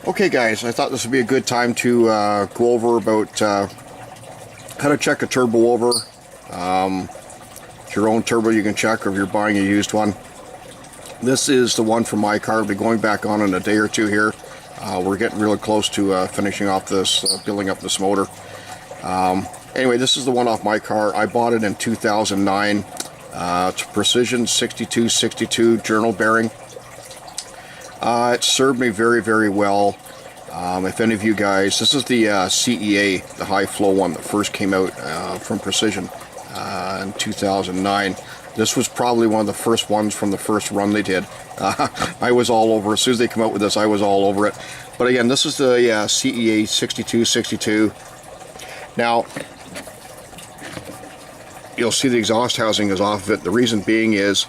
Okay guys, I thought this would be a good time to go over about how to check a turbo over. It's your own turbo you can check, or if you're buying a used one. This is the one from my car. I'll be going back on in a day or two here. We're getting really close to finishing off this, building up this motor. Anyway, this is the one off my car. I bought it in 2009. It's a Precision 6262 journal bearing. It served me very, very well. If any of you guys, this is the CEA, the high flow one that first came out from Precision in 2009. This was probably one of the first ones from the first run they did. I was all over. As soon as they come out with this, I was all over it. But again, this is the CEA 6262. Now, you'll see the exhaust housing is off of it. The reason being is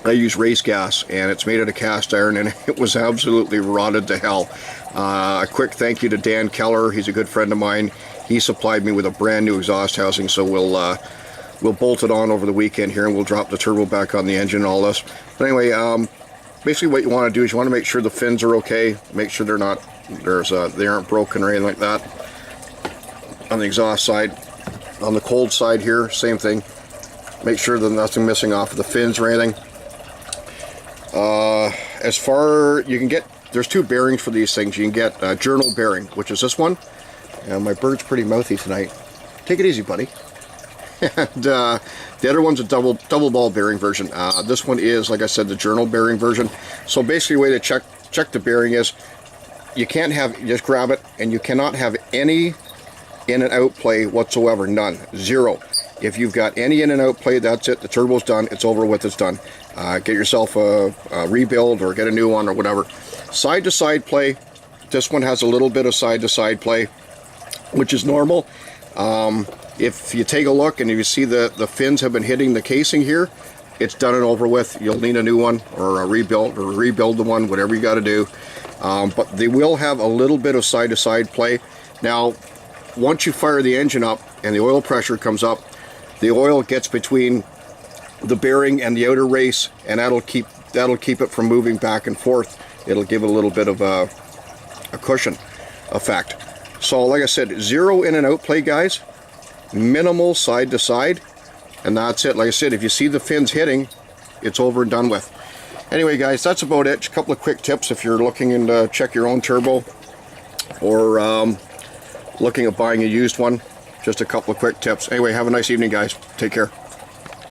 I use race gas, and it's made out of cast iron, and it was absolutely rotted to hell. A quick thank you to Dan Keller. He's a good friend of mine. He supplied me with a brand new exhaust housing, so we'll bolt it on over the weekend here, and we'll drop the turbo back on the engine and all this. But anyway, basically what you want to do is you want to make sure the fins are okay, make sure they're not, they aren't broken or anything like that. On the exhaust side, on the cold side here, same thing. Make sure that nothing missing off of the fins or anything. As far you can get, there's two bearings for these things. You can get a journal bearing, which is this one. And my bird's pretty mouthy tonight. Take it easy, buddy. And the other one's a double ball bearing version. This one is, like I said, the journal bearing version. So basically, the way to check the bearing is you can't have, just grab it, and you cannot have any in and out play whatsoever. None. Zero. If you've got any in and out play, that's it. The turbo's done. It's over with. It's done. Get yourself a rebuild or get a new one or whatever. Side to side play. This one has a little bit of side to side play, which is normal. If you take a look and if you see the fins have been hitting the casing here, it's done and over with. You'll need a new one or a rebuild the one, whatever you got to do. But they will have a little bit of side to side play. Now, once you fire the engine up and the oil pressure comes up, the oil gets between the bearing and the outer race, and that'll keep it from moving back and forth. It'll give it a little bit of a cushion effect. So like I said, zero in and out play, guys. Minimal side to side, and that's it. Like I said, if you see the fins hitting, it's over and done with. Anyway, guys, that's about it. Just a couple of quick tips if you're looking to check your own turbo, or looking at buying a used one. Just a couple of quick tips. Anyway, have a nice evening, guys. Take care.